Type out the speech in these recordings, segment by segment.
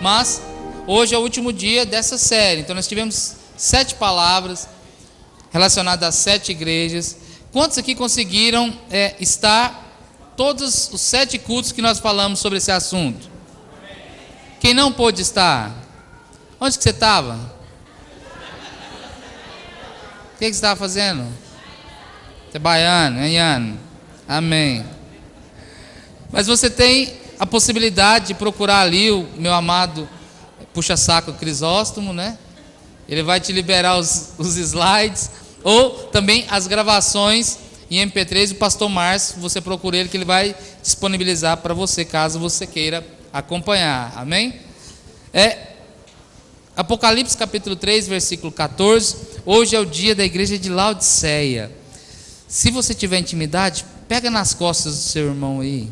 Mas hoje é o último dia dessa série, então nós tivemos 7 palavras relacionadas às 7 igrejas. Quantos aqui conseguiram estar todos os 7 cultos que nós falamos sobre esse assunto? Quem não pôde estar? Onde que você estava? O que você estava fazendo? Você é baiano, é Iano? Amém. Mas você tem a possibilidade de procurar ali o meu amado puxa-saco Crisóstomo, né? Ele vai te liberar os slides, ou também as gravações em MP3 do pastor Márcio. Você procura ele que ele vai disponibilizar para você, caso você queira acompanhar, amém? Apocalipse capítulo 3, versículo 14. Hoje é o dia da igreja de Laodiceia. Se você tiver intimidade, pega nas costas do seu irmão aí,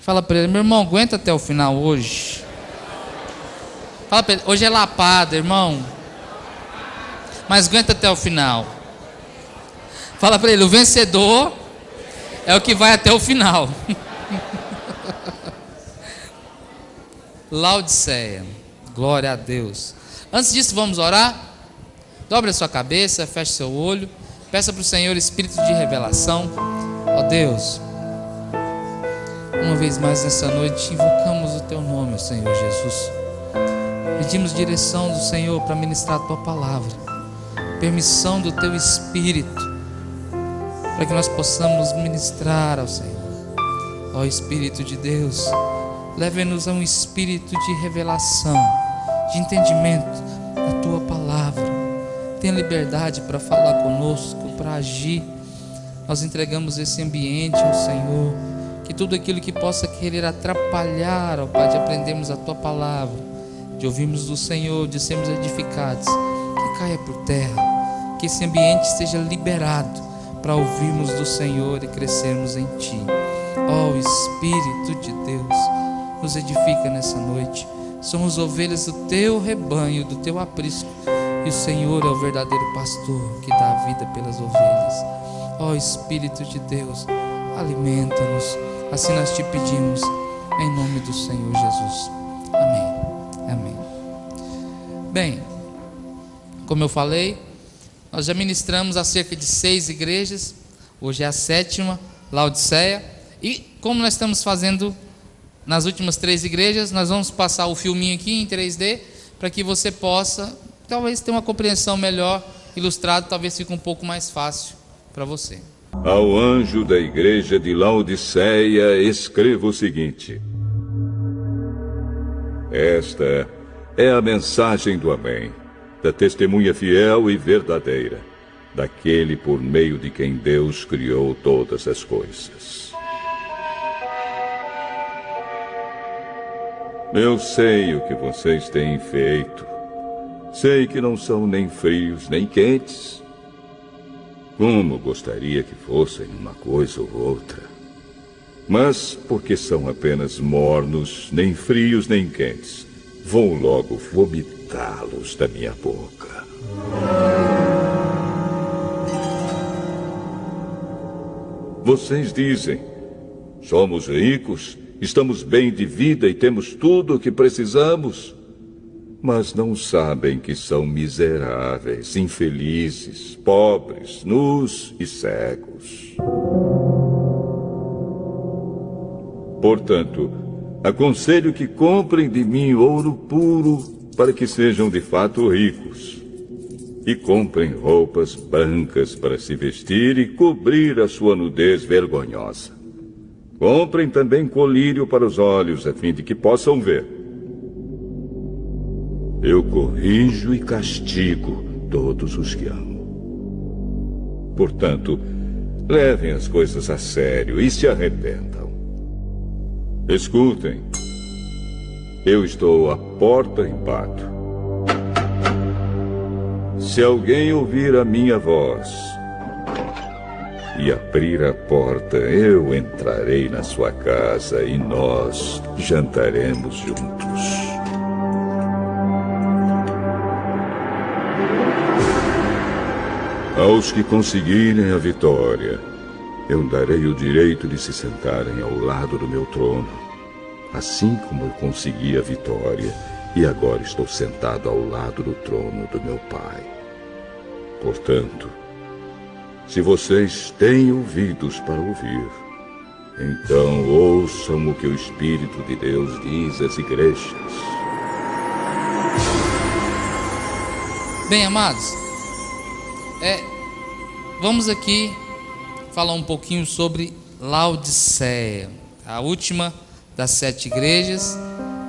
fala para ele: meu irmão, aguenta até o final hoje. Fala para ele: hoje é lapada, irmão, mas aguenta até o final. Fala para ele: o vencedor é o que vai até o final. Laodiceia, glória a Deus. Antes disso, vamos orar. Dobre a sua cabeça, feche seu olho, peça para o Senhor espírito de revelação. Ó Deus, uma vez mais nessa noite invocamos o teu nome, Senhor Jesus. Pedimos direção do Senhor para ministrar a tua palavra, permissão do teu Espírito, para que nós possamos ministrar ao Senhor. Ó Espírito de Deus, leve-nos a um espírito de revelação, de entendimento da tua palavra. Tenha liberdade para falar conosco, para agir. Nós entregamos esse ambiente ao Senhor. Que tudo aquilo que possa querer atrapalhar, ó Pai, de aprendermos a tua palavra, de ouvirmos do Senhor, de sermos edificados, que caia por terra, que esse ambiente seja liberado para ouvirmos do Senhor e crescermos em Ti. Ó Espírito de Deus, nos edifica nessa noite. Somos ovelhas do Teu rebanho, do Teu aprisco, e o Senhor é o verdadeiro pastor que dá a vida pelas ovelhas. Ó Espírito de Deus, alimenta-nos. Assim nós te pedimos, em nome do Senhor Jesus. Amém. Amém. Bem, como eu falei, nós já ministramos acerca de 6 igrejas. Hoje é a 7ª, Laodiceia. E como nós estamos fazendo nas últimas 3 igrejas, nós vamos passar o filminho aqui em 3D, para que você possa, talvez, ter uma compreensão melhor, ilustrado, talvez fique um pouco mais fácil para você. Ao anjo da igreja de Laodiceia escreva o seguinte: esta é a mensagem do Amém, da testemunha fiel e verdadeira, daquele por meio de quem Deus criou todas as coisas. Eu sei o que vocês têm feito. Sei que não são nem frios nem quentes. Como gostaria que fossem uma coisa ou outra. Mas, porque são apenas mornos, nem frios nem quentes, vou logo vomitá-los da minha boca. Vocês dizem: somos ricos, estamos bem de vida e temos tudo o que precisamos. Mas não sabem que são miseráveis, infelizes, pobres, nus e cegos. Portanto, aconselho que comprem de mim ouro puro, para que sejam de fato ricos. E comprem roupas brancas para se vestir e cobrir a sua nudez vergonhosa. Comprem também colírio para os olhos, a fim de que possam ver. Eu corrijo e castigo todos os que amo. Portanto, levem as coisas a sério e se arrependam. Escutem. Eu estou à porta e bato. Se alguém ouvir a minha voz e abrir a porta, eu entrarei na sua casa e nós jantaremos juntos. Aos que conseguirem a vitória, eu darei o direito de se sentarem ao lado do meu trono, assim como eu consegui a vitória e agora estou sentado ao lado do trono do meu Pai. Portanto, se vocês têm ouvidos para ouvir, então ouçam o que o Espírito de Deus diz às igrejas. Bem, amados, vamos aqui falar um pouquinho sobre Laodiceia, a última das 7 igrejas,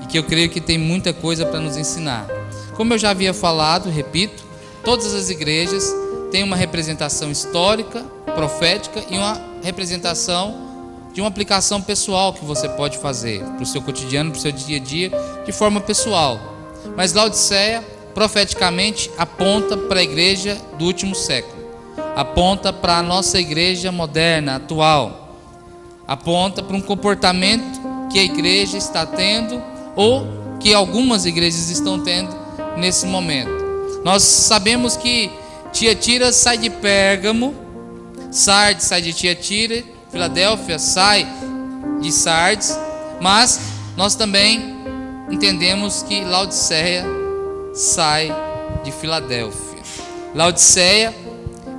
e que eu creio que tem muita coisa para nos ensinar. Como eu já havia falado, repito, todas as igrejas têm uma representação histórica, profética e uma representação de uma aplicação pessoal que você pode fazer para o seu cotidiano, para o seu dia a dia, de forma pessoal. Mas Laodiceia, profeticamente, aponta para a igreja do último século, aponta para a nossa igreja moderna, atual, aponta para um comportamento que a igreja está tendo ou que algumas igrejas estão tendo nesse momento. Nós sabemos que Tiatira sai de Pérgamo, Sardes sai de Tiatira, Filadélfia sai de Sardes, mas nós também entendemos que Laodiceia sai de Filadélfia. Laodiceia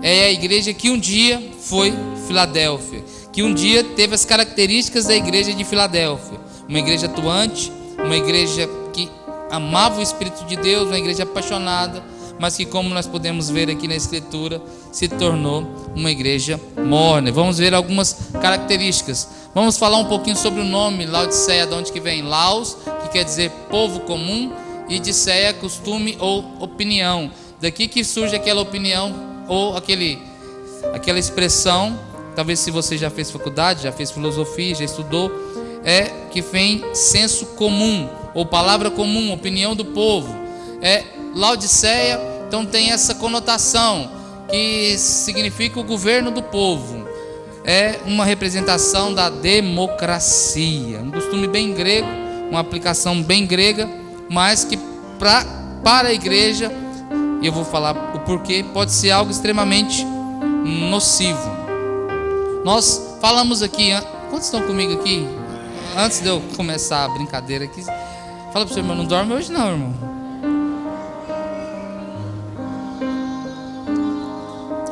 é a igreja que um dia foi Filadélfia, que um dia teve as características da igreja de Filadélfia, uma igreja atuante, uma igreja que amava o Espírito de Deus, uma igreja apaixonada, mas que, como nós podemos ver aqui na Escritura, se tornou uma igreja morna. Vamos ver algumas características. Vamos falar um pouquinho sobre o nome Laodiceia, de onde que vem. Laos, que quer dizer povo comum, e Diceia, costume ou opinião. Daqui que surge aquela opinião ou aquela expressão, talvez se você já fez faculdade, já fez filosofia, já estudou, que vem senso comum, ou palavra comum, opinião do povo. Laodiceia, então, tem essa conotação, que significa o governo do povo. É uma representação da democracia, um costume bem grego, uma aplicação bem grega, mas que para a igreja, e eu vou falar o porquê, pode ser algo extremamente nocivo. Nós falamos aqui, quantos estão comigo aqui? Antes de eu começar a brincadeira aqui, fala para o seu irmão, não dorme hoje não, irmão.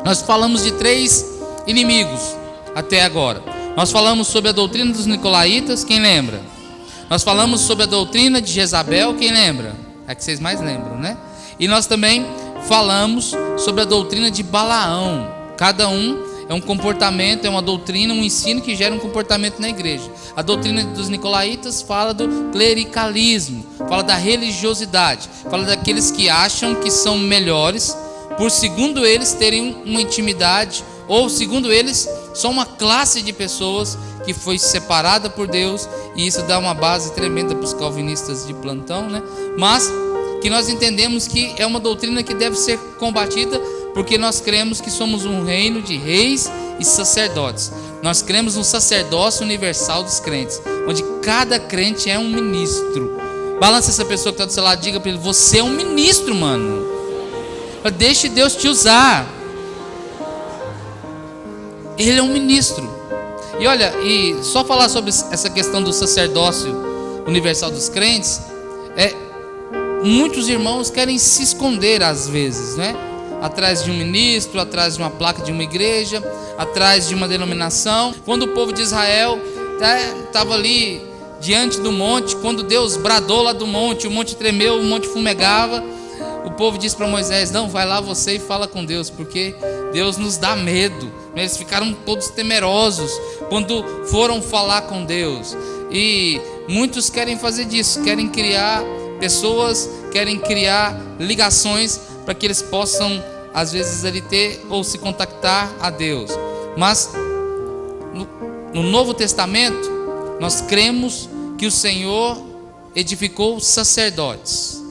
Nós falamos de 3 inimigos até agora. Nós falamos sobre a doutrina dos nicolaítas, quem lembra? Nós falamos sobre a doutrina de Jezabel, quem lembra? É que vocês mais lembram, né? E nós também falamos sobre a doutrina de Balaão. Cada um é um comportamento, é uma doutrina, um ensino que gera um comportamento na igreja. A doutrina dos nicolaítas fala do clericalismo, fala da religiosidade, fala daqueles que acham que são melhores, por segundo eles terem uma intimidade, ou segundo eles são uma classe de pessoas que foi separada por Deus, e isso dá uma base tremenda para os calvinistas de plantão, né? Mas que nós entendemos que é uma doutrina que deve ser combatida, porque nós cremos que somos um reino de reis e sacerdotes. Nós cremos no sacerdócio universal dos crentes, onde cada crente é um ministro. Balança essa pessoa que está do seu lado, diga para ele: você é um ministro, mano. Deixe Deus te usar. Ele é um ministro. E olha, e só falar sobre essa questão do sacerdócio universal dos crentes, muitos irmãos querem se esconder às vezes, né? Atrás de um ministro, atrás de uma placa de uma igreja, atrás de uma denominação. Quando o povo de Israel estava ali diante do monte, quando Deus bradou lá do monte, o monte tremeu, o monte fumegava, o povo disse para Moisés: não, vai lá você e fala com Deus, porque Deus nos dá medo. Eles ficaram todos temerosos quando foram falar com Deus. E muitos querem fazer disso, querem criar pessoas, querem criar ligações para que eles possam, às vezes, ali ter ou se contactar a Deus. Mas no Novo Testamento nós cremos que o Senhor edificou sacerdotes,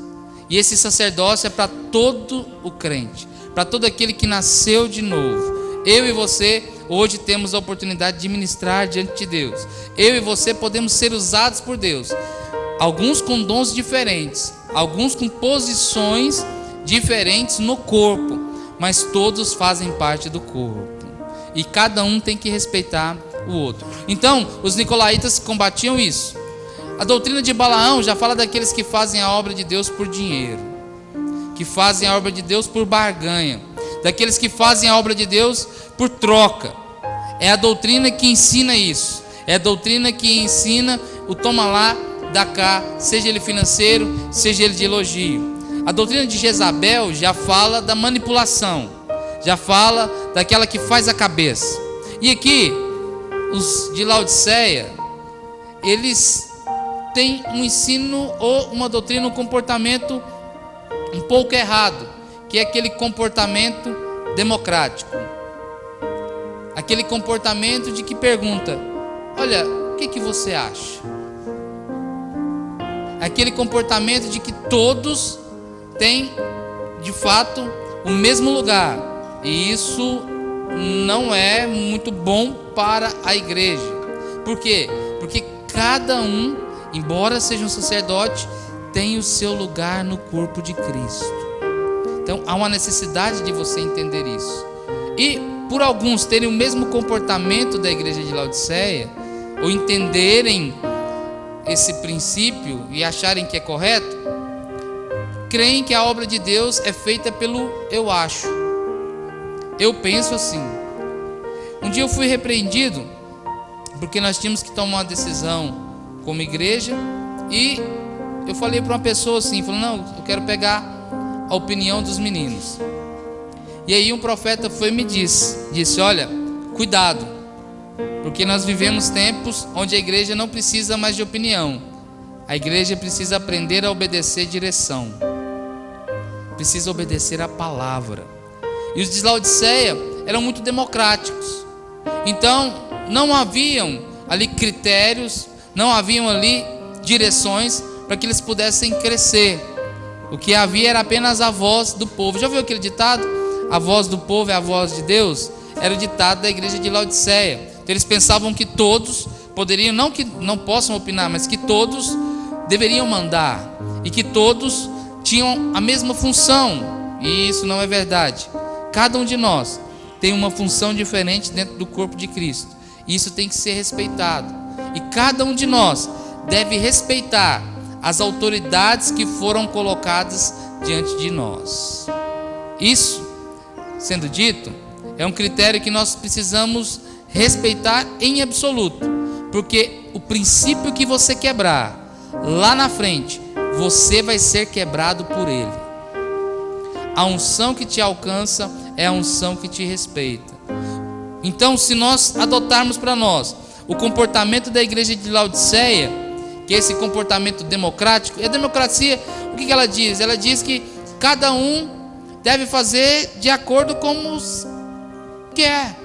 e esse sacerdócio é para todo o crente, para todo aquele que nasceu de novo. Eu e você hoje temos a oportunidade de ministrar diante de Deus. Eu e você podemos ser usados por Deus, alguns com dons diferentes, alguns com posições diferentes no corpo, mas todos fazem parte do corpo, e cada um tem que respeitar o outro. Então, os nicolaítas combatiam isso. A doutrina de Balaão já fala daqueles que fazem a obra de Deus por dinheiro, que fazem a obra de Deus por barganha, daqueles que fazem a obra de Deus por troca. É a doutrina que ensina isso. É a doutrina que ensina o toma lá, dá cá, seja ele financeiro, seja ele de elogio. A doutrina de Jezabel já fala da manipulação, já fala daquela que faz a cabeça. E aqui, os de Laodiceia, eles têm um ensino ou uma doutrina, um comportamento um pouco errado, que é aquele comportamento democrático. Aquele comportamento de que pergunta: olha, o que você acha? Aquele comportamento de que todos têm, de fato, o mesmo lugar. E isso não é muito bom para a igreja. Por quê? Porque cada um, embora seja um sacerdote, tem o seu lugar no corpo de Cristo. Então há uma necessidade de você entender isso. E por alguns terem o mesmo comportamento da igreja de Laodiceia, ou entenderem esse princípio e acharem que é correto, creem que a obra de Deus é feita pelo eu acho. Eu penso assim. Um dia eu fui repreendido porque nós tínhamos que tomar uma decisão como igreja, e eu falei para uma pessoa assim, falou: não, eu quero pegar a opinião dos meninos. E aí um profeta foi e me disse: olha, cuidado, porque nós vivemos tempos onde a igreja não precisa mais de opinião. A igreja precisa aprender a obedecer direção, precisa obedecer a palavra. E os de Laodiceia eram muito democráticos. Então não haviam ali critérios, não haviam ali direções para que eles pudessem crescer. O que havia era apenas a voz do povo. Já ouviu aquele ditado? A voz do povo é a voz de Deus. Era o ditado da igreja de Laodiceia. Então eles pensavam que todos poderiam, não que não possam opinar, mas que todos deveriam mandar, e que todos tinham a mesma função. E isso não é verdade. Cada um de nós tem uma função diferente dentro do corpo de Cristo. Isso tem que ser respeitado. E cada um de nós deve respeitar as autoridades que foram colocadas diante de nós. Isso, sendo dito, é um critério que nós precisamos respeitar em absoluto, porque o princípio que você quebrar lá na frente, você vai ser quebrado por ele. A unção que te alcança é a unção que te respeita. Então, se nós adotarmos para nós o comportamento da igreja de Laodiceia, que é esse comportamento democrático, e a democracia, o que ela diz? Ela diz que cada um deve fazer de acordo como quer,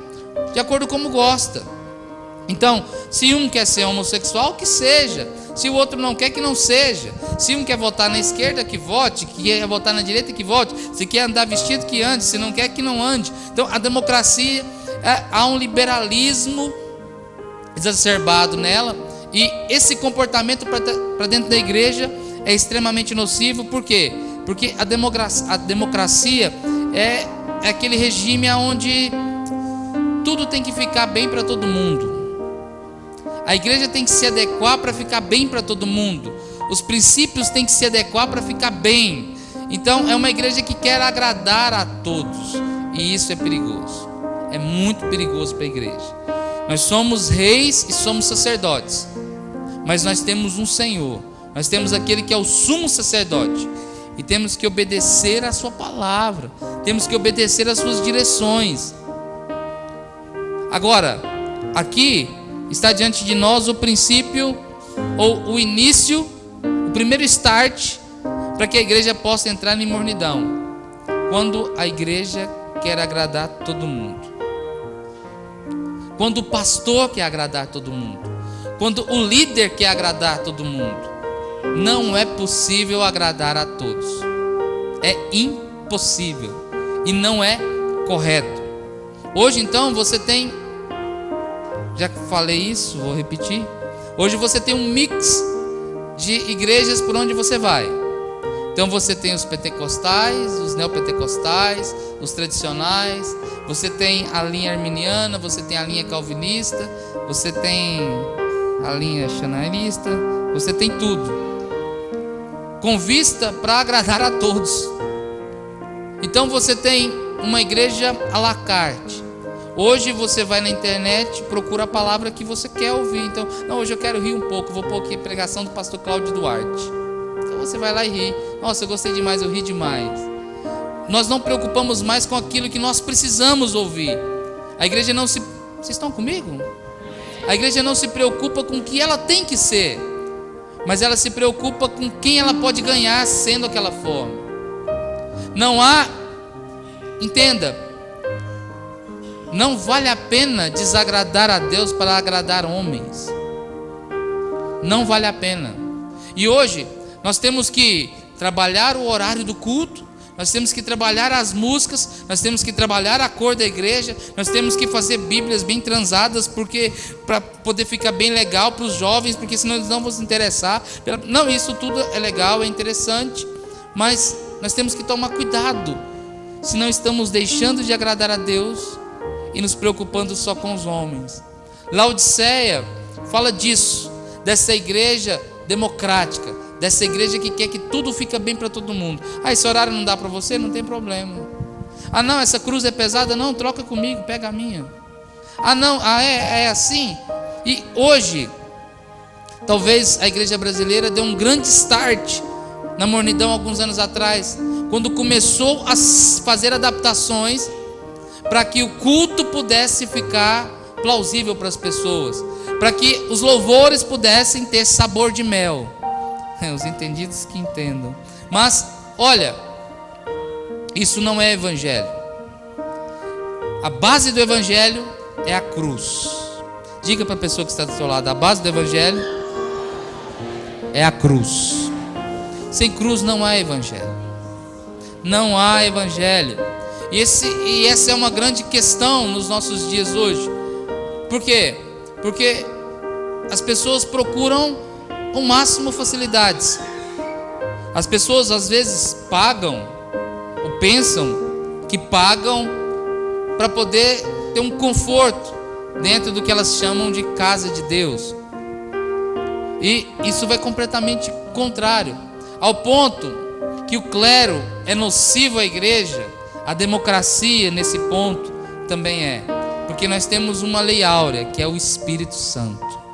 de acordo como gosta. Então, se um quer ser homossexual, que seja. Se o outro não quer, que não seja. Se um quer votar na esquerda, que vote. Que quer votar na direita, que vote. Se quer andar vestido, que ande. Se não quer, que não ande. Então, a democracia, há um liberalismo exacerbado nela. E esse comportamento para dentro da igreja é extremamente nocivo. Por quê? Porque a democracia é aquele regime onde tudo tem que ficar bem para todo mundo. A igreja tem que se adequar para ficar bem para todo mundo. Os princípios têm que se adequar para ficar bem. Então é uma igreja que quer agradar a todos. E isso é perigoso. É muito perigoso para a igreja. Nós somos reis e somos sacerdotes. Mas nós temos um Senhor. Nós temos aquele que é o sumo sacerdote. E temos que obedecer a sua palavra. Temos que obedecer às suas direções. Agora, aqui está diante de nós o princípio, ou o início, o primeiro start, para que a igreja possa entrar em mornidão. Quando a igreja quer agradar todo mundo. Quando o pastor quer agradar todo mundo. Quando o líder quer agradar todo mundo. Não é possível agradar a todos. É impossível. E não é correto. Hoje então você tem, já falei isso, vou repetir. Hoje você tem um mix de igrejas por onde você vai. Então você tem os pentecostais, os neopentecostais, os tradicionais, você tem a linha arminiana, você tem a linha calvinista, você tem a linha chanelista, você tem tudo, com vista para agradar a todos. Então você tem uma igreja à la carte. Hoje você vai na internet, procura a palavra que você quer ouvir. Então, não, hoje eu quero rir um pouco, vou pôr aqui a pregação do pastor Cláudio Duarte. Então você vai lá e ri. Nossa, eu gostei demais, eu ri demais. Nós não preocupamos mais com aquilo que nós precisamos ouvir. A igreja não se... Vocês estão comigo? A igreja não se preocupa com o que ela tem que ser, mas ela se preocupa com quem ela pode ganhar sendo aquela forma. Não há... Entenda, não vale a pena desagradar a Deus para agradar homens. Não vale a pena. E hoje nós temos que trabalhar o horário do culto, nós temos que trabalhar as músicas, nós temos que trabalhar a cor da igreja, nós temos que fazer bíblias bem transadas, porque para poder ficar bem legal para os jovens, porque senão eles não vão se interessar. Não, isso tudo é legal, é interessante, mas nós temos que tomar cuidado, se não estamos deixando de agradar a Deus e nos preocupando só com os homens. Laodiceia fala disso, dessa igreja democrática, dessa igreja que quer que tudo fica bem para todo mundo. Esse horário não dá para você? Não tem problema. Não, essa cruz é pesada? Não, troca comigo, pega a minha. Não, é assim. E hoje, talvez a igreja brasileira deu um grande start na mornidão alguns anos atrás, quando começou a fazer adaptações para que o culto pudesse ficar plausível para as pessoas, para que os louvores pudessem ter sabor de mel. Os entendidos que entendam. Mas, olha, isso não é evangelho. A base do evangelho é a cruz. Diga para a pessoa que está do seu lado: a base do evangelho é a cruz. Sem cruz não há evangelho. Não há evangelho. E essa é uma grande questão nos nossos dias hoje. Por quê? Porque as pessoas procuram ao máximo facilidades. As pessoas às vezes pagam, ou pensam que pagam, para poder ter um conforto dentro do que elas chamam de casa de Deus. E isso vai completamente contrário, ao ponto que o clero é nocivo à igreja. A democracia nesse ponto também é, porque nós temos uma lei áurea, que é o Espírito Santo.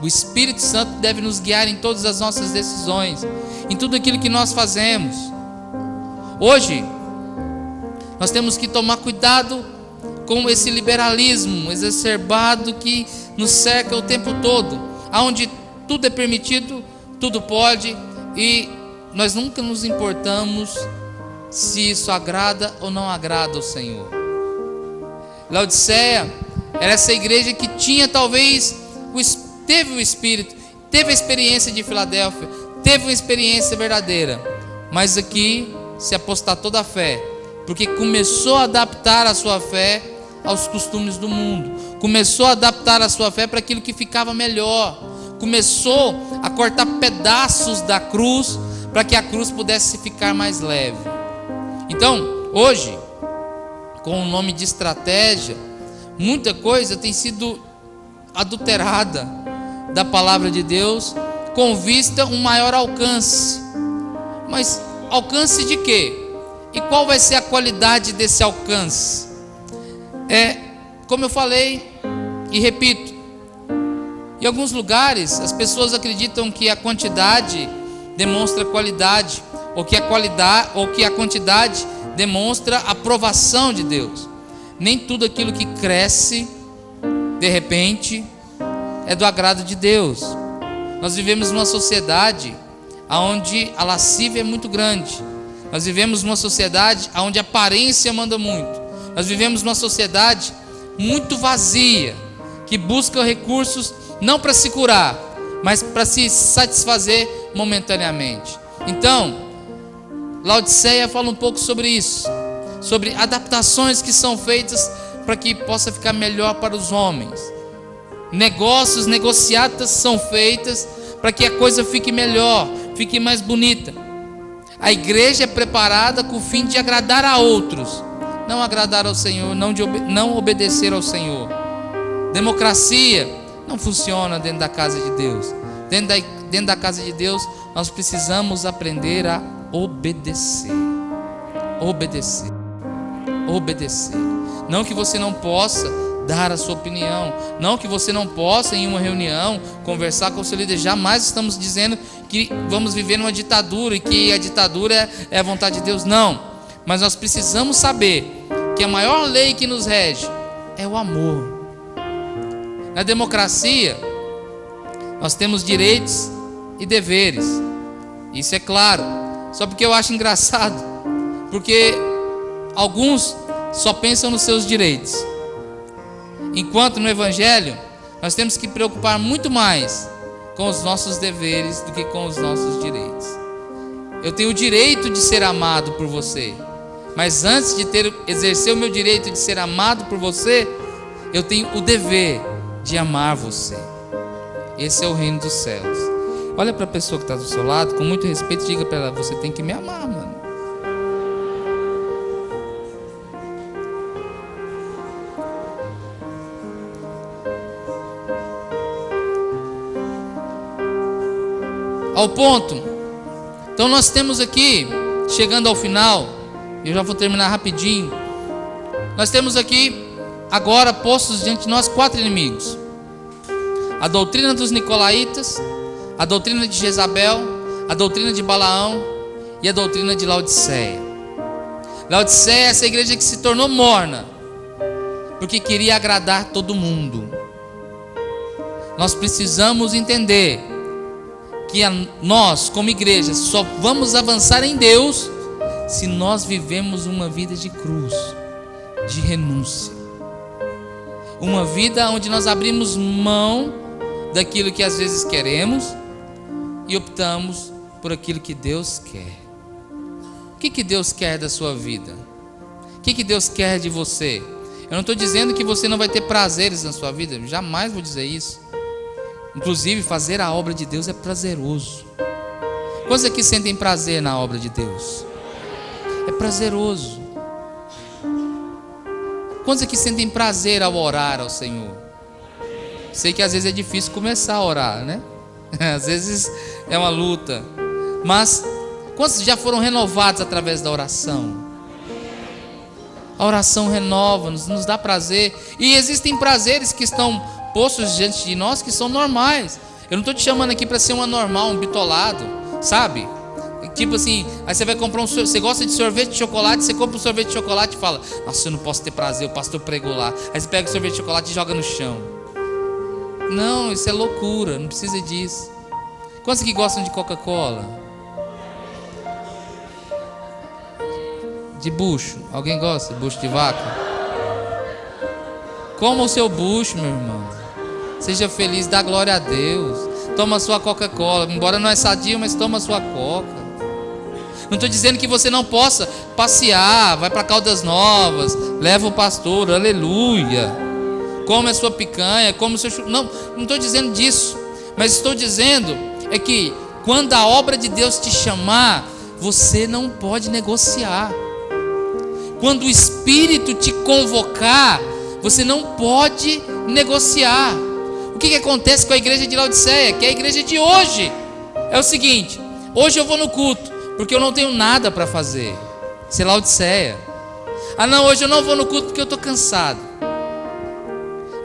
O Espírito Santo deve nos guiar em todas as nossas decisões, em tudo aquilo que nós fazemos. Hoje nós temos que tomar cuidado com esse liberalismo exacerbado que nos cerca o tempo todo, onde tudo é permitido, tudo pode, e nós nunca nos importamos se isso agrada ou não agrada ao Senhor. Laodiceia era essa igreja que tinha talvez teve o Espírito, teve a experiência de Filadélfia, teve uma experiência verdadeira, mas aqui se apostatou da fé, porque começou a adaptar a sua fé aos costumes do mundo, começou a adaptar a sua fé para aquilo que ficava melhor, começou a cortar pedaços da cruz para que a cruz pudesse ficar mais leve. Então, hoje, com o nome de estratégia, muita coisa tem sido adulterada da palavra de Deus, com vista um maior alcance. Mas alcance de quê? E qual vai ser a qualidade desse alcance? Como eu falei e repito, em alguns lugares as pessoas acreditam que a quantidade demonstra qualidade, ou que a quantidade demonstra a aprovação de Deus. Nem tudo aquilo que cresce de repente é do agrado de Deus. Nós vivemos numa sociedade onde a lascívia é muito grande. Nós vivemos numa sociedade onde a aparência manda muito. Nós vivemos numa sociedade muito vazia, que busca recursos não para se curar, mas para se satisfazer momentaneamente. Então, Laodiceia fala um pouco sobre isso, sobre adaptações que são feitas para que possa ficar melhor para os homens. Negociatas são feitas para que a coisa fique melhor, fique mais bonita. A igreja é preparada com o fim de agradar a outros, não agradar ao Senhor, não obedecer ao Senhor. Democracia não funciona dentro da casa de Deus. Dentro da casa de Deus, nós precisamos aprender a obedecer. Obedecer. Obedecer. Não que você não possa dar a sua opinião, não que você não possa em uma reunião conversar com o seu líder. Jamais estamos dizendo que vamos viver numa ditadura e que a ditadura é a vontade de Deus, não. Mas nós precisamos saber que a maior lei que nos rege é o amor. Na democracia nós temos direitos e deveres, isso é claro. Só porque eu acho engraçado, porque alguns só pensam nos seus direitos, enquanto no Evangelho nós temos que preocupar muito mais com os nossos deveres do que com os nossos direitos. Eu tenho o direito de ser amado por você, mas antes de exercer o meu direito de ser amado por você, eu tenho o dever de amar você. Esse é o reino dos céus. Olha para a pessoa que está do seu lado, com muito respeito, diga para ela: você tem que me amar, mano. Ao ponto. Então nós temos aqui, chegando ao final, eu já vou terminar rapidinho. Nós temos aqui agora postos diante de nós 4 inimigos: a doutrina dos nicolaítas, a doutrina de Jezabel, a doutrina de Balaão e a doutrina de Laodiceia. Laodiceia é essa igreja que se tornou morna porque queria agradar todo mundo. Nós precisamos entender que nós, como igreja, só vamos avançar em Deus se nós vivemos uma vida de cruz, de renúncia, uma vida onde nós abrimos mão daquilo que às vezes queremos e optamos por aquilo que Deus quer. O que Deus quer da sua vida? O que Deus quer de você? Eu não estou dizendo que você não vai ter prazeres na sua vida, jamais vou dizer isso. Inclusive, fazer a obra de Deus é prazeroso. Quantos aqui sentem prazer na obra de Deus? É prazeroso. Quantos aqui sentem prazer ao orar ao Senhor? Sei que às vezes é difícil começar a orar, né? Às vezes é uma luta. Mas quantos já foram renovados através da oração? A oração renova, nos dá prazer. E existem prazeres que estão postos diante de nós que são normais. Eu não estou te chamando aqui para ser um anormal, um bitolado, sabe? Tipo assim, aí você vai comprar você gosta de sorvete de chocolate, você compra um sorvete de chocolate e fala: nossa, eu não posso ter prazer, o pastor pregou lá. Aí você pega o sorvete de chocolate e joga no chão. Não, isso é loucura, não precisa disso. Quantos que gostam de Coca-Cola? De bucho? Alguém gosta de bucho de vaca? Coma o seu bucho, meu irmão. Seja feliz, dá glória a Deus. Toma a sua Coca-Cola, embora não é sadio, mas toma a sua Coca. Não estou dizendo que você não possa passear, vai para Caldas Novas, leva o pastor, aleluia. Come a sua picanha, come o seu... Não estou dizendo disso. Mas estou dizendo é que quando a obra de Deus te chamar, você não pode negociar. Quando o Espírito te convocar, você não pode negociar. O que acontece com a igreja de Laodiceia, que é a igreja de hoje? É o seguinte: hoje eu vou no culto porque eu não tenho nada para fazer. Isso é Laodiceia. Ah não, hoje eu não vou no culto porque eu estou cansado.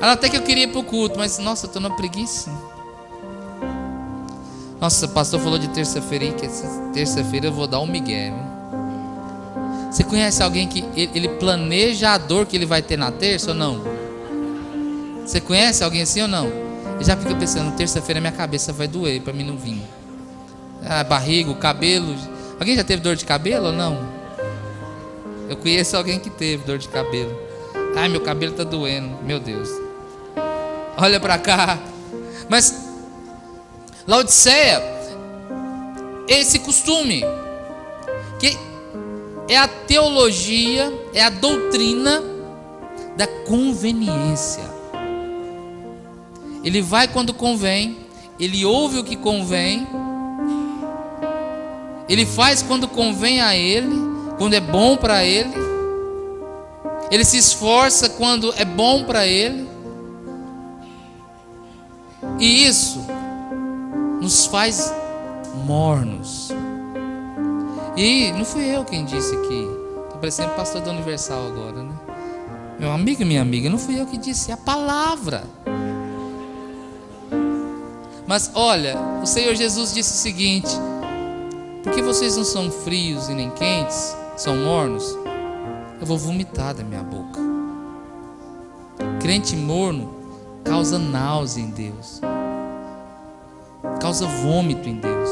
Ah, até que eu queria ir para o culto, mas nossa, eu estou na preguiça. Nossa, o pastor falou de terça-feira, que terça-feira eu vou dar um migué. Você conhece alguém que ele planeja a dor que ele vai ter na terça ou não? Você conhece alguém assim ou não? Eu já fico pensando, terça-feira minha cabeça vai doer para mim não vir. A barriga, o cabelo. Alguém já teve dor de cabelo ou não? Eu conheço alguém que teve dor de cabelo. Ai, meu cabelo está doendo, meu Deus. Olha para cá. Mas Laodiceia, esse costume que é a teologia, é a doutrina da conveniência. Ele vai quando convém, ele ouve o que convém, Ele faz quando convém a Ele, quando é bom para Ele. Ele se esforça quando é bom para Ele. E isso nos faz mornos. E não fui eu quem disse aqui. Estou parecendo pastor da Universal agora, né? Meu amigo e minha amiga, não fui eu que disse, é a palavra. Mas olha, o Senhor Jesus disse o seguinte: porque vocês não são frios e nem quentes, são mornos, eu vou vomitar da minha boca. Crente morno causa náusea em Deus, causa vômito em Deus.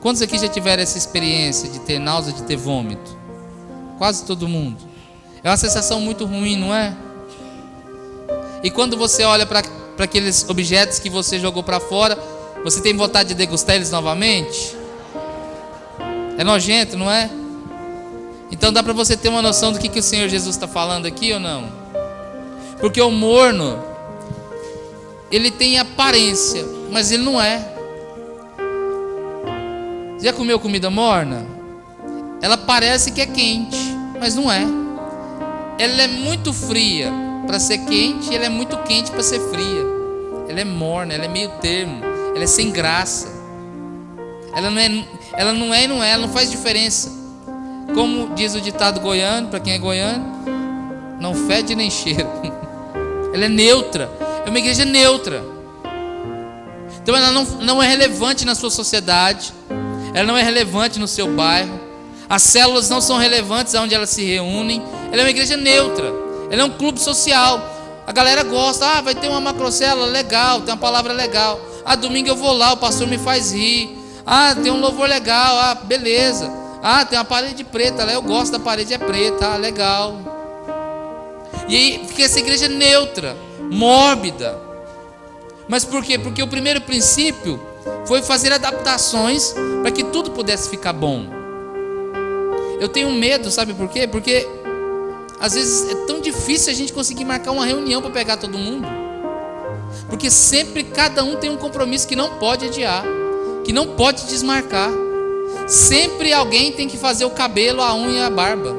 Quantos aqui já tiveram essa experiência de ter náusea, de ter vômito? Quase todo mundo. É uma sensação muito ruim, não é? E quando você olha para aqueles objetos que você jogou para fora, você tem vontade de degustar eles novamente? É nojento, não é? Então dá para você ter uma noção do que o Senhor Jesus está falando aqui ou não? Porque o morno, ele tem aparência, mas ele não é. Já comeu comida morna? Ela parece que é quente, mas não é. Ela é muito fria para ser quente, e ela é muito quente para ser fria. Ela é morna, ela é meio termo, ela é sem graça. Ela não é e não é, ela não faz diferença. Como diz o ditado goiano, para quem é goiano, não fede nem cheira. Ela é neutra, é uma igreja neutra. Então ela não é relevante na sua sociedade, ela não é relevante no seu bairro, as células não são relevantes aonde elas se reúnem. Ela é uma igreja neutra, ela é um clube social. A galera gosta, vai ter uma macrocélula legal, tem uma palavra legal. Domingo eu vou lá, o pastor me faz rir. Tem um louvor legal, beleza. Tem uma parede preta lá, eu gosto da parede, é preta, legal. E aí fica essa igreja neutra, mórbida. Mas por quê? Porque o primeiro princípio foi fazer adaptações para que tudo pudesse ficar bom. Eu tenho medo, sabe por quê? Porque às vezes é tão difícil a gente conseguir marcar uma reunião para pegar todo mundo. Porque sempre cada um tem um compromisso que não pode adiar, que não pode desmarcar. Sempre alguém tem que fazer o cabelo, a unha e a barba.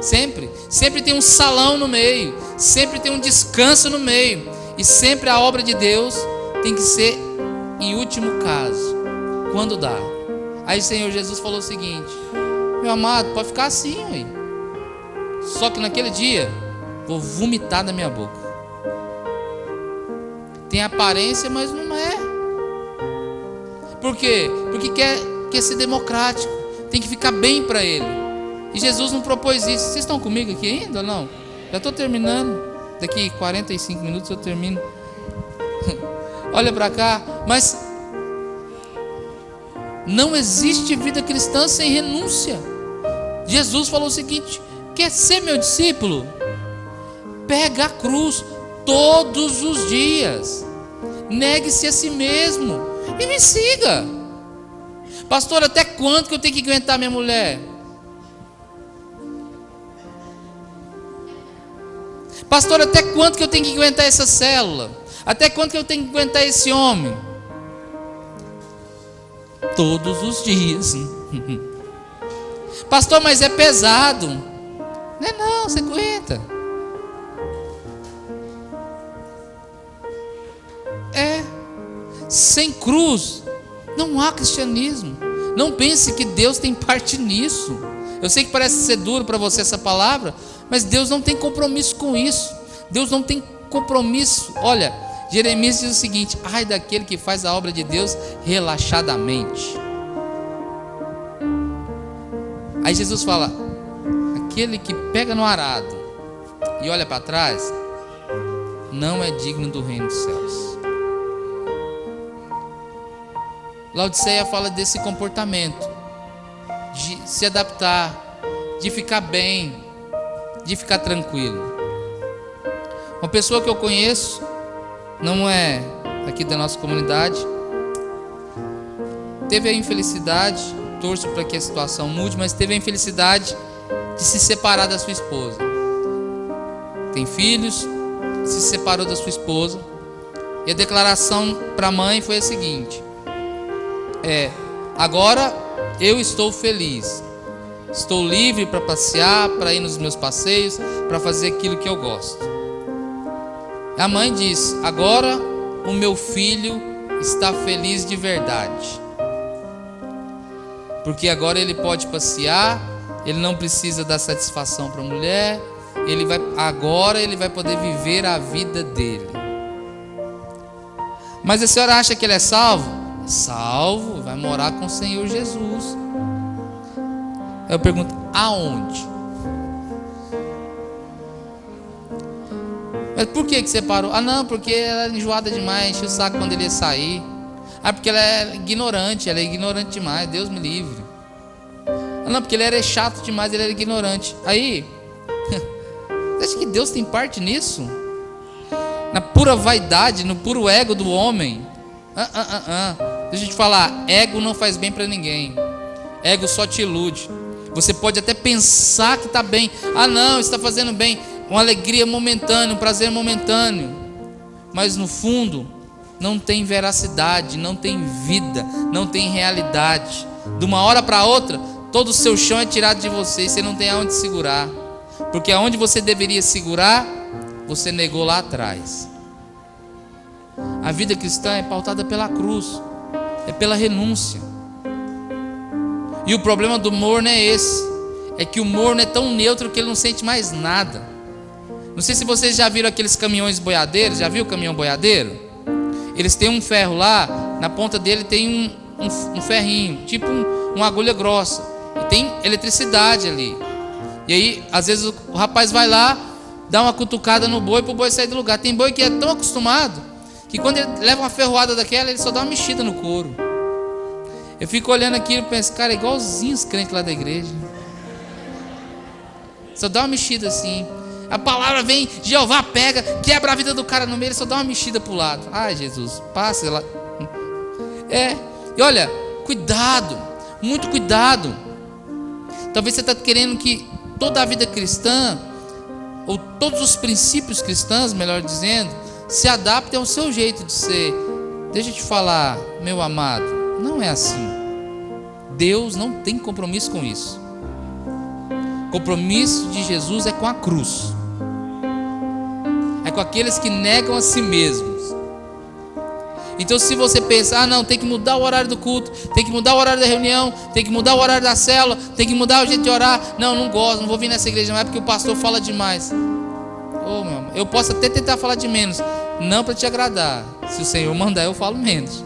Sempre tem um salão no meio, sempre tem um descanso no meio. E sempre a obra de Deus tem que ser em último caso, quando dá. Aí o Senhor Jesus falou o seguinte: meu amado, pode ficar assim aí. Só que naquele dia vou vomitar da minha boca. Tem aparência, mas não é. Por quê? Porque quer ser democrático, tem que ficar bem para ele. E Jesus não propôs isso. Vocês estão comigo aqui ainda ou não? Já estou terminando. Daqui 45 minutos eu termino. Olha para cá. Mas não existe vida cristã sem renúncia. Jesus falou o seguinte: quer ser meu discípulo? Pega a cruz todos os dias, negue-se a si mesmo e me siga. Pastor, até quanto que eu tenho que aguentar minha mulher? Pastor, até quanto que eu tenho que aguentar essa célula? Até quanto que eu tenho que aguentar esse homem? Todos os dias. Pastor, mas é pesado. Não, você aguenta. Sem cruz não há cristianismo. Não pense que Deus tem parte nisso. Eu sei que parece ser duro para você essa palavra, mas Deus não tem compromisso com isso. Deus não tem compromisso. Olha, Jeremias diz o seguinte: ai daquele que faz a obra de Deus relaxadamente. Aí Jesus fala: aquele que pega no arado e olha para trás não é digno do reino dos céus. Laodiceia fala desse comportamento, de se adaptar, de ficar bem, de ficar tranquilo. Uma pessoa que eu conheço, não é aqui da nossa comunidade, teve a infelicidade, torço para que a situação mude, mas teve a infelicidade de se separar da sua esposa. Tem filhos, se separou da sua esposa, e a declaração para a mãe foi a seguinte: agora eu estou feliz. Estou livre para passear, para ir nos meus passeios, para fazer aquilo que eu gosto. A mãe diz: agora o meu filho está feliz de verdade, porque agora ele pode passear, ele não precisa dar satisfação para a mulher, agora ele vai poder viver a vida dele. Mas a senhora acha que ele é salvo? Salvo, vai morar com o Senhor Jesus. Eu pergunto: aonde? Mas por que você parou? Ah, não, porque ela era enjoada demais, encheu o saco quando ele ia sair. Ah, porque ela é ignorante demais, Deus me livre. Ah, não, porque ele era chato demais, ele era ignorante. Aí, você acha que Deus tem parte nisso? Na pura vaidade, no puro ego do homem? Deixa eu te falar, ego não faz bem para ninguém. Ego só te ilude. Você pode até pensar que está bem. Ah, não, está fazendo bem. Uma alegria momentânea, um prazer momentâneo. Mas no fundo, não tem veracidade, não tem vida, não tem realidade. De uma hora para outra, todo o seu chão é tirado de você e você não tem aonde segurar. Porque aonde você deveria segurar, você negou lá atrás. A vida cristã é pautada pela cruz, é pela renúncia. E o problema do morno é esse, é que o morno é tão neutro que ele não sente mais nada. Não sei se vocês já viram aqueles caminhões boiadeiros. Já viu o caminhão boiadeiro? Eles têm um ferro lá, na ponta dele tem um ferrinho, tipo uma agulha grossa, e tem eletricidade ali. E aí, às vezes o rapaz vai lá, dá uma cutucada no boi para o boi sair do lugar. Tem boi que é tão acostumado que quando ele leva uma ferroada daquela, ele só dá uma mexida no couro. Eu fico olhando aquilo e penso: cara, é igualzinho os crentes lá da igreja. Só dá uma mexida assim. A palavra vem, Jeová pega, quebra a vida do cara no meio, ele só dá uma mexida para o lado. Ai, Jesus, passa lá. E olha, cuidado, muito cuidado. Talvez você está querendo que toda a vida cristã, ou todos os princípios cristãos, melhor dizendo, se adaptem ao seu jeito de ser. Deixa eu te falar, meu amado, não é assim. Deus não tem compromisso com isso. O compromisso de Jesus é com a cruz, é com aqueles que negam a si mesmos. Então, se você pensa: ah, não, tem que mudar o horário do culto, tem que mudar o horário da reunião, tem que mudar o horário da célula, tem que mudar o jeito de orar. Não gosto, não vou vir nessa igreja mais porque o pastor fala demais. Meu amor, eu posso até tentar falar de menos, não para te agradar. Se o Senhor mandar, eu falo menos.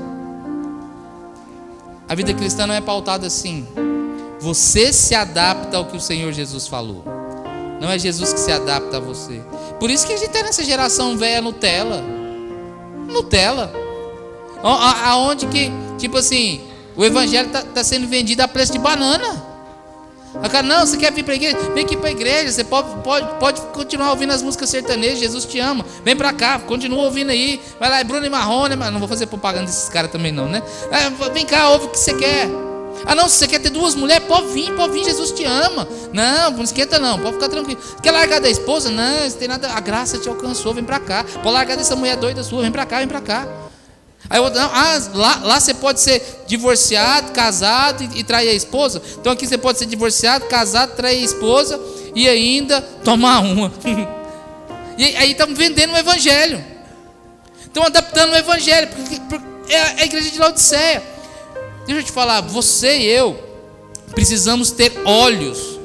A vida cristã não é pautada assim. Você se adapta ao que o Senhor Jesus falou. Não é Jesus que se adapta a você. Por isso que a gente está nessa geração velha Nutella. Aonde que, tipo assim, o evangelho está sendo vendido a preço de banana. A cara: não, você quer vir para a igreja? Vem aqui para a igreja. Você pode continuar ouvindo as músicas sertanejas. Jesus te ama. Vem para cá, continua ouvindo aí. Vai lá, Bruno e Marrone. Mas não vou fazer propaganda desses caras também não, né? Vem cá, ouve o que você quer. Ah, não, se você quer ter 2 mulheres, pode vir, Jesus te ama. Não esquenta não, pode ficar tranquilo. Quer largar da esposa? Não, isso tem nada, a graça te alcançou, vem para cá. Pode largar dessa mulher doida sua, vem para cá. Aí eu, não, lá você pode ser divorciado, casado e trair a esposa. Então aqui você pode ser divorciado, casado, trair a esposa e ainda tomar uma. E aí estamos vendendo o evangelho. Estão adaptando o evangelho, porque é a igreja de Laodiceia. Deixa eu te falar, você e eu precisamos ter olhos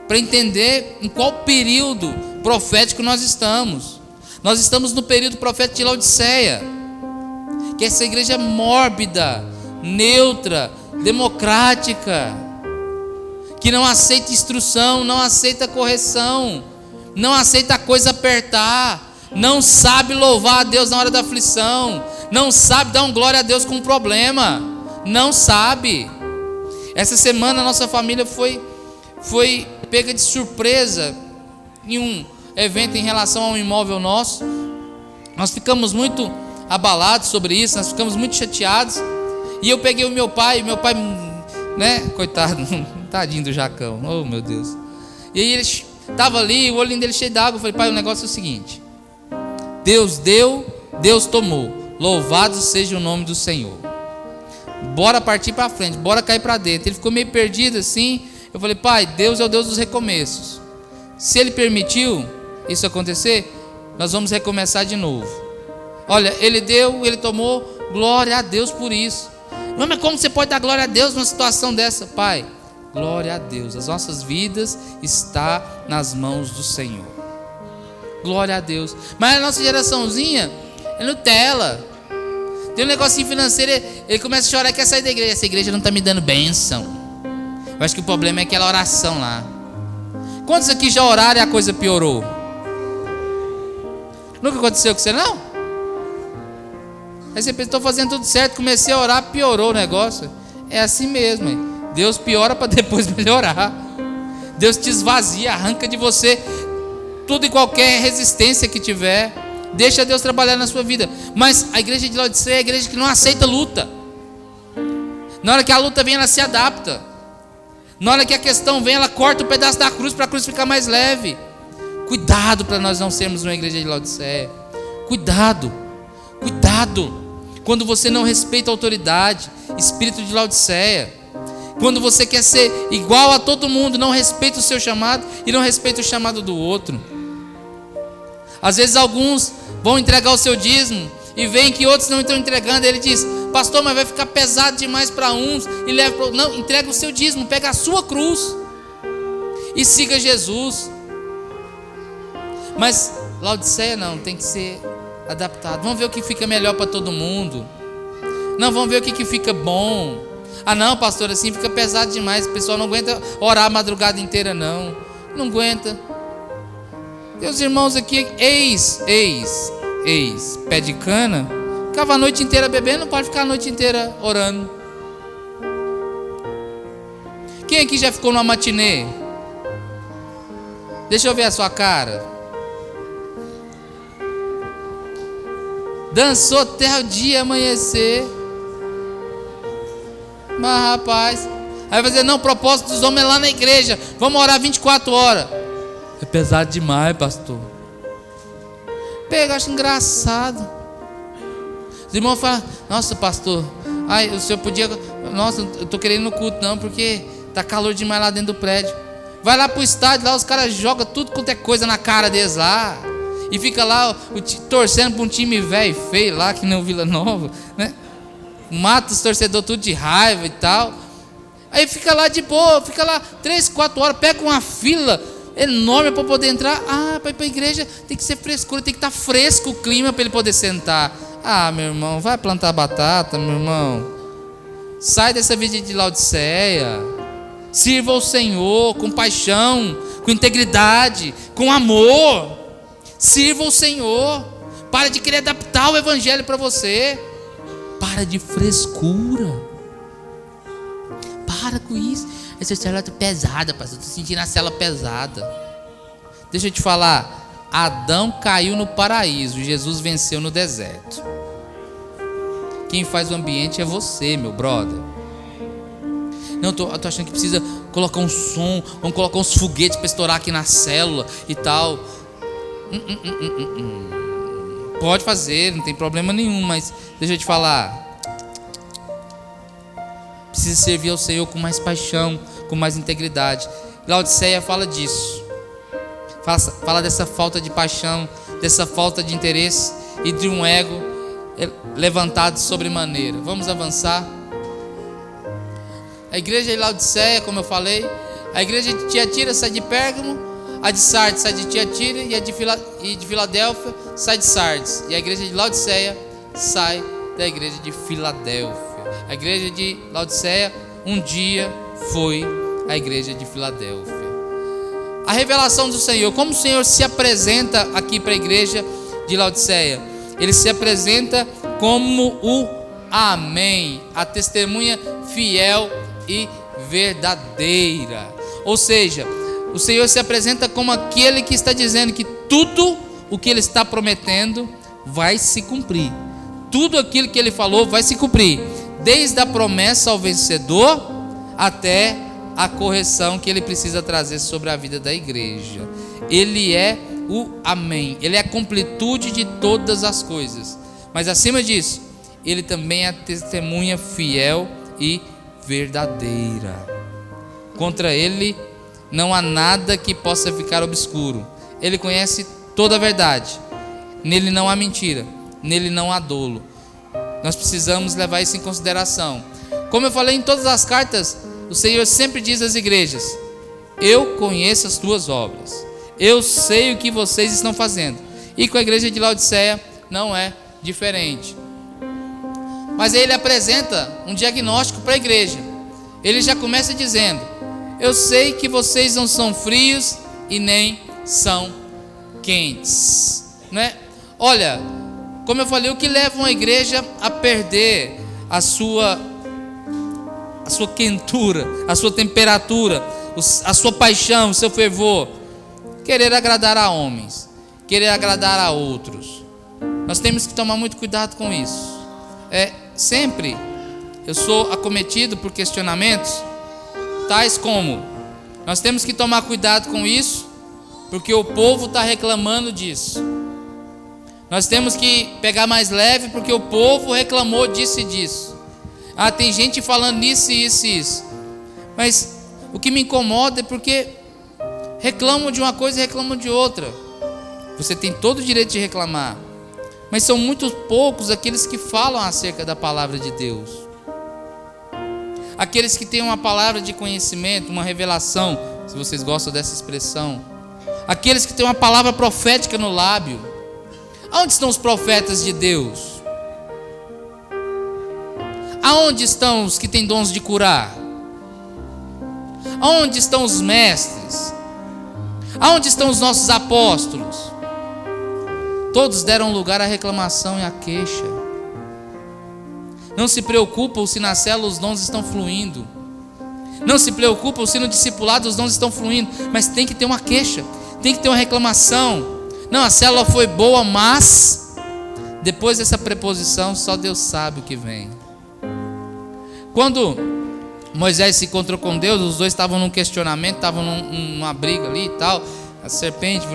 para entender em qual período profético nós estamos. Nós estamos no período profético de Laodiceia, que é essa igreja mórbida, neutra, democrática, que não aceita instrução, não aceita correção, não aceita a coisa apertar, não sabe louvar a Deus na hora da aflição, não sabe dar um glória a Deus com um problema. Não sabe. Essa semana a nossa família foi pega de surpresa em um evento em relação a um imóvel nosso. Nós ficamos muito abalados sobre isso, nós ficamos muito chateados. E eu peguei o meu pai, né, coitado, tadinho do Jacão, oh meu Deus. E aí ele estava ali, o olhinho dele cheio d'água. Eu falei: pai, o negócio é o seguinte: Deus deu, Deus tomou, louvado seja o nome do Senhor. bora partir para frente, bora cair para dentro. Ele ficou meio perdido assim. Eu falei: Pai, Deus é o Deus dos recomeços. Se Ele permitiu isso acontecer, nós vamos recomeçar de novo. Olha, Ele deu, Ele tomou, glória a Deus por isso. Não, mas como você pode dar glória a Deus numa situação dessa? Pai, glória a Deus, as nossas vidas estão nas mãos do Senhor. Glória a Deus. Mas a nossa geraçãozinha é Nutella. Tem um negocinho financeiro, ele começa a chorar e quer sair da igreja. Essa igreja não está me dando bênção. Eu acho que o problema é aquela oração lá. Quantos aqui já oraram e a coisa piorou? Nunca aconteceu com você, não? Aí você pensa: estou fazendo tudo certo, comecei a orar, piorou o negócio. É assim mesmo, hein? Deus piora para depois melhorar. Deus te esvazia, arranca de você tudo e qualquer resistência que tiver. Deixa Deus trabalhar na sua vida. Mas a igreja de Laodiceia é a igreja que não aceita luta. Na hora que a luta vem, ela se adapta. Na hora que a questão vem, ela corta o pedaço da cruz para a cruz ficar mais leve. Cuidado para nós não sermos uma igreja de Laodiceia. Cuidado, cuidado. Quando você não respeita a autoridade, espírito de Laodiceia. Quando você quer ser igual a todo mundo, não respeita o seu chamado e não respeita o chamado do outro. Às vezes alguns vão entregar o seu dízimo e veem que outros não estão entregando. Ele diz: pastor, mas vai ficar pesado demais para uns e leva para outros. Não, entrega o seu dízimo, pega a sua cruz e siga Jesus. Mas Laodiceia não, tem que ser adaptado. Vamos ver o que fica melhor para todo mundo. Não, vamos ver o que fica bom. Ah não, pastor, assim fica pesado demais. O pessoal não aguenta orar a madrugada inteira, não. Não aguenta. Tem os irmãos aqui, pé de cana, ficava a noite inteira bebendo, não pode ficar a noite inteira orando. Quem aqui já ficou numa matinê? Deixa eu ver a sua cara. Dançou até o dia amanhecer. Mas rapaz, aí vai dizer: não, o propósito dos homens é lá na igreja, vamos orar 24 horas. É pesado demais, pastor. Pega, acho engraçado. Os irmãos falam: nossa, pastor, ai, o senhor podia, nossa, eu estou querendo ir no culto não, porque está calor demais lá dentro do prédio. Vai lá para o estádio, lá os caras jogam tudo quanto é coisa na cara deles lá. E fica lá torcendo para um time velho e feio lá, que nem o Vila Nova, né? Mata os torcedores tudo de raiva e tal. Aí fica lá de boa, fica lá 3, 4 horas, pega uma fila enorme para poder entrar. Ah, para ir para a igreja tem que ser frescura, tem que estar fresco o clima para ele poder sentar. Ah, meu irmão, vai plantar batata, meu irmão. Sai dessa vida de Laodiceia. Sirva ao Senhor com paixão, com integridade, com amor. Sirva ao Senhor. Para de querer adaptar o evangelho para você. Para de frescura. Para com isso. Essa célula está pesada, pastor. Estou sentindo a célula pesada. Deixa eu te falar. Adão caiu no paraíso. Jesus venceu no deserto. Quem faz o ambiente é você, meu brother. Não, eu tô achando que precisa colocar um som. Vamos colocar uns foguetes para estourar aqui na célula e tal. Pode fazer, não tem problema nenhum. Mas deixa eu te falar. Precisa servir ao Senhor com mais paixão, com mais integridade. Laodiceia fala disso. Fala dessa falta de paixão, dessa falta de interesse e de um ego levantado sobremaneira. Vamos avançar. A igreja de Laodiceia, como eu falei, a igreja de Tiatira sai de Pérgamo, a de Sardes sai de Tiatira e a de Filadélfia sai de Sardes. E a igreja de Laodiceia sai da igreja de Filadélfia. A igreja de Laodiceia um dia foi a igreja de Filadélfia. A revelação do Senhor, como o Senhor se apresenta aqui para a igreja de Laodiceia? Ele se apresenta como o Amém, a testemunha fiel e verdadeira. Ou seja, o Senhor se apresenta como aquele que está dizendo que tudo o que Ele está prometendo vai se cumprir. Tudo aquilo que Ele falou vai se cumprir. Desde a promessa ao vencedor até a correção que Ele precisa trazer sobre a vida da igreja. Ele é o Amém. Ele é a completude de todas as coisas. Mas acima disso, Ele também é testemunha fiel e verdadeira. Contra Ele não há nada que possa ficar obscuro. Ele conhece toda a verdade. Nele não há mentira, nele não há dolo. Nós precisamos levar isso em consideração. Como eu falei em todas as cartas, o Senhor sempre diz às igrejas: eu conheço as tuas obras, eu sei o que vocês estão fazendo. E com a igreja de Laodiceia não é diferente. Mas aí ele apresenta um diagnóstico para a igreja. Ele já começa dizendo: eu sei que vocês não são frios e nem são quentes, né? Olha, como eu falei, o que leva uma igreja a perder a sua quentura, a sua temperatura, a sua paixão, o seu fervor? Querer agradar a homens, querer agradar a outros. Nós temos que tomar muito cuidado com isso. Sempre eu sou acometido por questionamentos tais como: nós temos que tomar cuidado com isso, porque o povo está reclamando disso. Nós temos que pegar mais leve, porque o povo reclamou disso e disso. Tem gente falando isso e isso e isso. Mas o que me incomoda é porque reclamam de uma coisa e reclamam de outra. Você tem todo o direito de reclamar, mas são muito poucos aqueles que falam acerca da palavra de Deus. Aqueles que têm uma palavra de conhecimento, uma revelação, se vocês gostam dessa expressão. Aqueles que têm uma palavra profética no lábio. Aonde estão os profetas de Deus? Aonde estão os que têm dons de curar? Aonde estão os mestres? Aonde estão os nossos apóstolos? Todos deram lugar à reclamação e à queixa. Não se preocupam se na célula os dons estão fluindo. Não se preocupam se no discipulado os dons estão fluindo. Mas tem que ter uma queixa, tem que ter uma reclamação. Não, a célula foi boa, mas depois dessa preposição só Deus sabe o que vem. Quando Moisés se encontrou com Deus, os dois estavam num questionamento, estavam numa briga ali e tal. A serpente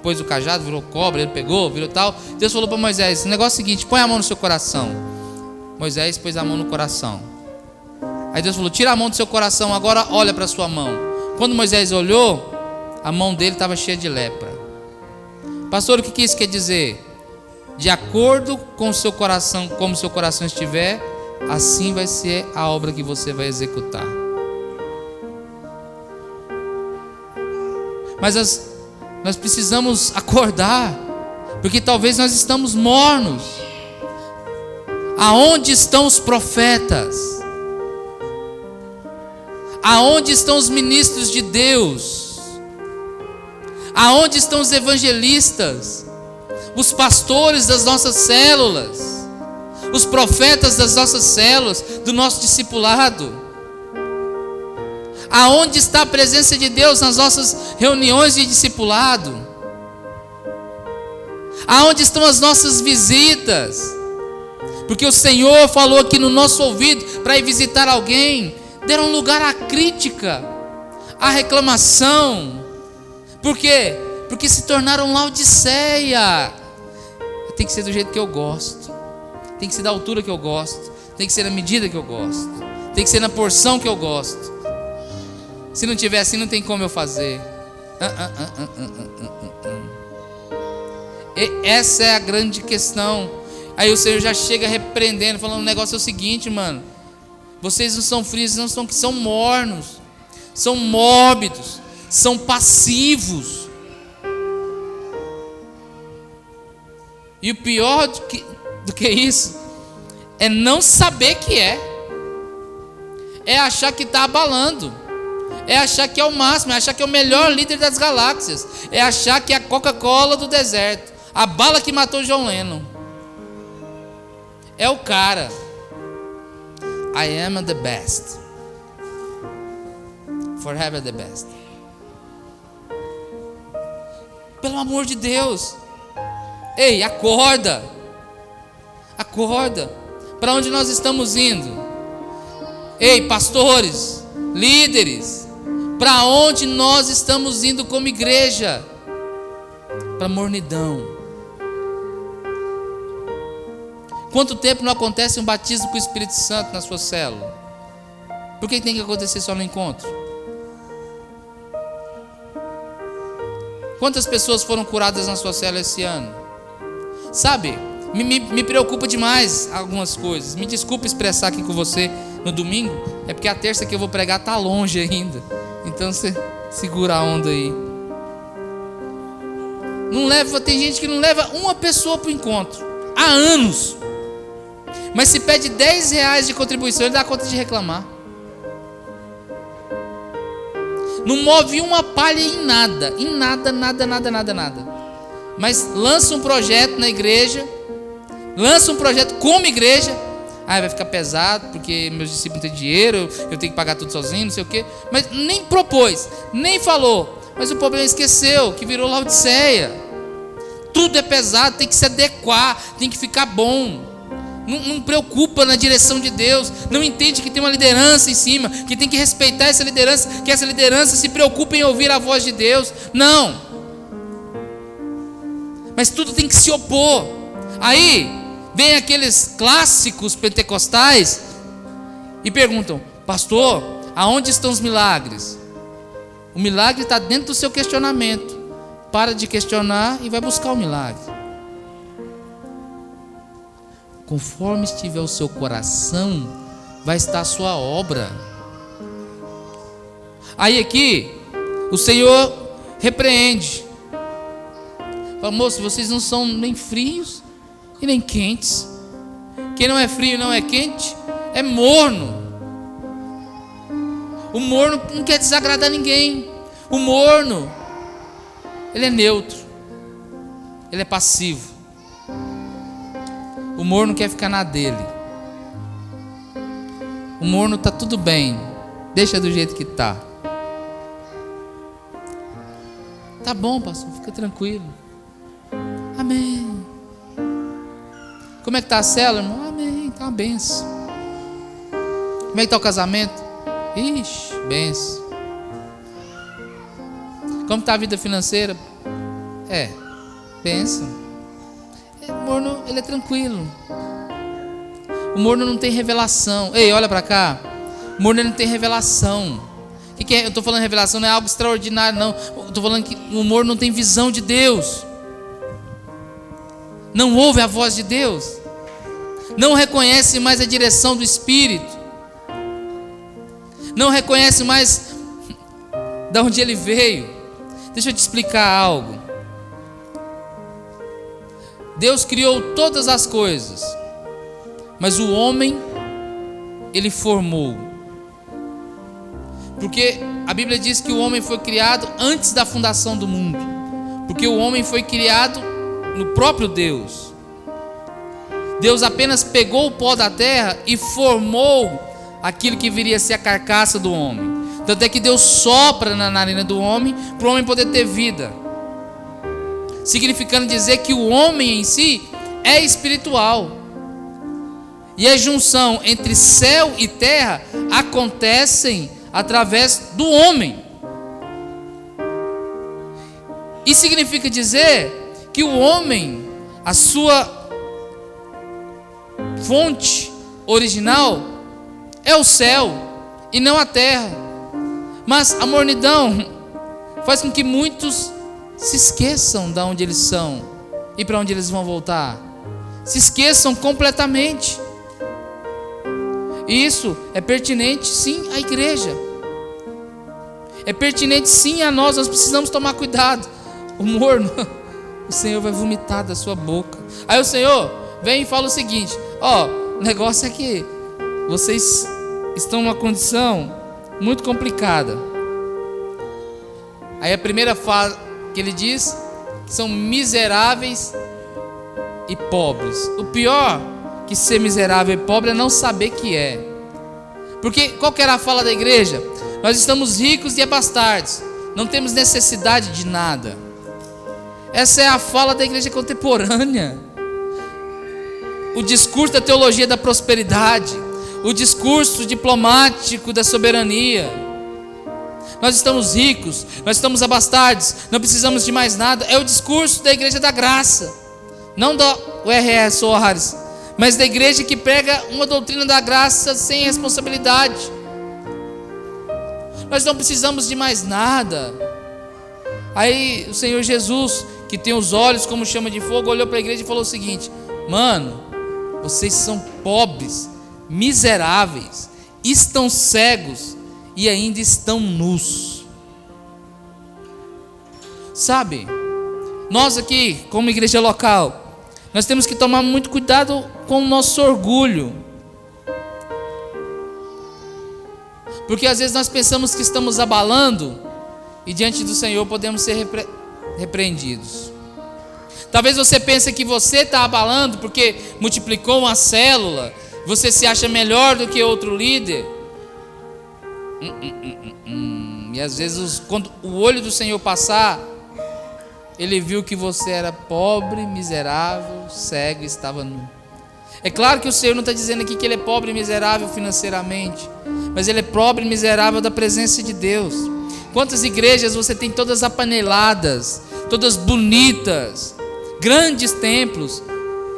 pôs o cajado, virou cobra, ele pegou, virou tal. Deus falou para Moisés: o negócio é o seguinte, põe a mão no seu coração. Moisés pôs a mão no coração. Aí Deus falou: tira a mão do seu coração, agora olha para a sua mão. Quando Moisés olhou, a mão dele estava cheia de lepra. Pastor, o que isso quer dizer? De acordo com o seu coração, como o seu coração estiver, assim vai ser a obra que você vai executar. Mas nós precisamos acordar, porque talvez nós estamos mornos. Aonde estão os profetas? Aonde estão os ministros de Deus? Aonde estão os evangelistas? Os pastores das nossas células? Os profetas das nossas células, do nosso discipulado? Aonde está a presença de Deus nas nossas reuniões de discipulado? Aonde estão as nossas visitas? Porque o Senhor falou aqui no nosso ouvido para ir visitar alguém. Deram lugar à crítica, à reclamação. Por quê? Porque se tornaram Laodiceia. Tem que ser do jeito que eu gosto, tem que ser da altura que eu gosto, tem que ser na medida que eu gosto, tem que ser na porção que eu gosto. Se não tiver assim, não tem como eu fazer. E essa é a grande questão. Aí o Senhor já chega repreendendo, falando: o negócio é o seguinte, mano, vocês não são frios, não são, que são mornos, são mórbidos, são passivos. E o pior do que isso é não saber que é achar que está abalando, é achar que é o máximo, é achar que é o melhor líder das galáxias, é achar que é a Coca-Cola do deserto, a bala que matou John Lennon. É o cara. I am the best, forever the best. Pelo amor de Deus, ei, acorda. Acorda. Para onde nós estamos indo? Ei, pastores, líderes, para onde nós estamos indo como igreja? Para mornidão. Quanto tempo não acontece um batismo com o Espírito Santo na sua célula? Por que tem que acontecer só no encontro? Quantas pessoas foram curadas na sua célula esse ano? Sabe, me preocupa demais algumas coisas. Me desculpe expressar aqui com você no domingo, é porque a terça que eu vou pregar está longe ainda. Então você segura a onda aí. Tem gente que não leva uma pessoa para o encontro há anos, mas se pede R$10 de contribuição, ele dá conta de reclamar. Não move uma palha em nada, nada. Mas lança um projeto na igreja, lança um projeto como igreja. Vai ficar pesado, porque meus discípulos não têm dinheiro, eu tenho que pagar tudo sozinho, não sei o quê. Mas nem propôs, nem falou. Mas o problema é esqueceu, que virou Laodiceia. Tudo é pesado, tem que se adequar, tem que ficar bom. Não preocupa na direção de Deus, não entende que tem uma liderança em cima, que tem que respeitar essa liderança, que essa liderança se preocupa em ouvir a voz de Deus. Não. Mas tudo tem que se opor. Aí vem aqueles clássicos pentecostais e perguntam: pastor, aonde estão os milagres? O milagre está dentro do seu questionamento. Para de questionar e vai buscar o milagre. Conforme estiver o seu coração, vai estar a sua obra. Aí aqui, o Senhor repreende. Fala: moço, vocês não são nem frios e nem quentes. Quem não é frio e não é quente, é morno. O morno não quer desagradar ninguém. O morno, ele é neutro. Ele é passivo. O morno quer ficar na dele. O morno está tudo bem, deixa do jeito que está. Tá bom, pastor, fica tranquilo. Amém. Como é que está a célula, irmão? Amém, está uma benção. Como é que está o casamento? Ixi, benção. Como está a vida financeira? Benção. O morno, ele é tranquilo. O morno não tem revelação. Ei, olha para cá. O morno não tem revelação. O que é? Eu estou falando revelação, não é algo extraordinário, não. Eu estou falando que o morno não tem visão de Deus. Não ouve a voz de Deus. Não reconhece mais a direção do Espírito. Não reconhece mais de onde ele veio. Deixa eu te explicar algo. Deus criou todas as coisas, mas o homem, ele formou. Porque a Bíblia diz que o homem foi criado antes da fundação do mundo. Porque o homem foi criado no próprio Deus. Deus apenas pegou o pó da terra e formou aquilo que viria a ser a carcaça do homem. Tanto é que Deus sopra na narina do homem para o homem poder ter vida. Significando dizer que o homem em si é espiritual. E a junção entre céu e terra acontecem através do homem. E significa dizer que o homem, a sua fonte original é o céu e não a terra. Mas a mornidão faz com que muitos se esqueçam de onde eles são e para onde eles vão voltar. Se esqueçam completamente. E isso é pertinente sim à igreja. É pertinente sim a nós. Nós precisamos tomar cuidado. O morno, o Senhor vai vomitar da sua boca. Aí o Senhor vem e fala o seguinte: o negócio é que vocês estão numa condição muito complicada. Aí a primeira fase que ele diz que são miseráveis e pobres. O pior que ser miserável e pobre é não saber que é. Porque qual que era a fala da igreja? Nós estamos ricos e abastados, não temos necessidade de nada. Essa é a fala da igreja contemporânea. O discurso da teologia da prosperidade, o discurso diplomático da soberania. Nós estamos ricos, nós estamos abastados, não precisamos de mais nada. É o discurso da igreja da graça, não da URS Soares, mas da igreja que prega uma doutrina da graça sem responsabilidade. Nós não precisamos de mais nada. Aí o Senhor Jesus, que tem os olhos como chama de fogo, olhou para a igreja e falou o seguinte: mano, vocês são pobres, miseráveis, estão cegos e ainda estão nus. Sabe, nós aqui, como igreja local, nós temos que tomar muito cuidado com o nosso orgulho, porque às vezes nós pensamos que estamos abalando, e diante do Senhor podemos ser repreendidos. Talvez você pense que você está abalando porque multiplicou uma célula, você se acha melhor do que outro líder. E às vezes quando o olho do Senhor passar, Ele viu que você era pobre, miserável, cego e estava nu. É claro que o Senhor não está dizendo aqui que Ele é pobre e miserável financeiramente, mas Ele é pobre e miserável da presença de Deus. Quantas igrejas você tem todas apaneladas, todas bonitas, grandes templos,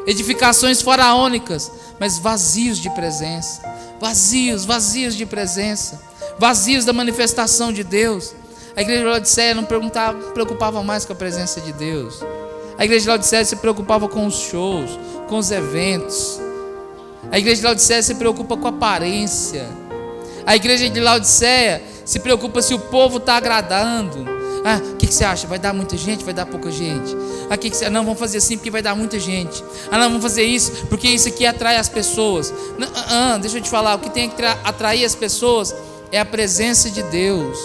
edificações faraônicas, mas vazios de presença, vazios de presença, vazios da manifestação de Deus. A igreja de Laodiceia não preocupava mais com a presença de Deus. A igreja de Laodiceia se preocupava com os shows, com os eventos. A igreja de Laodiceia se preocupa com a aparência. A igreja de Laodiceia se preocupa se o povo está agradando. O que você acha? Vai dar muita gente? Vai dar pouca gente? Não, vamos fazer assim porque vai dar muita gente. Não, vamos fazer isso porque isso aqui atrai as pessoas. Deixa eu te falar, o que tem que atrair as pessoas é a presença de Deus.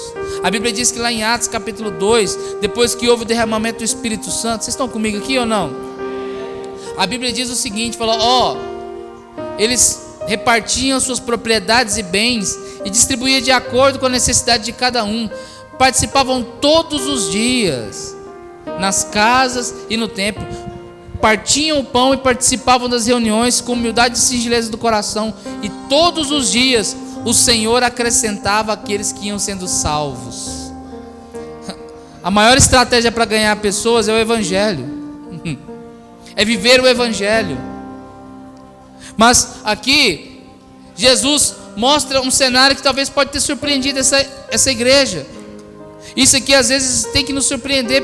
A Bíblia diz que lá em Atos capítulo 2, depois que houve o derramamento do Espírito Santo, vocês estão comigo aqui ou não? A Bíblia diz o seguinte, falou, eles repartiam suas propriedades e bens e distribuíam de acordo com a necessidade de cada um. Participavam todos os dias nas casas e no templo, partiam o pão e participavam das reuniões com humildade e singeleza do coração, e todos os dias o Senhor acrescentava aqueles que iam sendo salvos. A maior estratégia para ganhar pessoas é o Evangelho, é viver o Evangelho. Mas aqui Jesus mostra um cenário que talvez pode ter surpreendido essa igreja. Isso aqui às vezes tem que nos surpreender,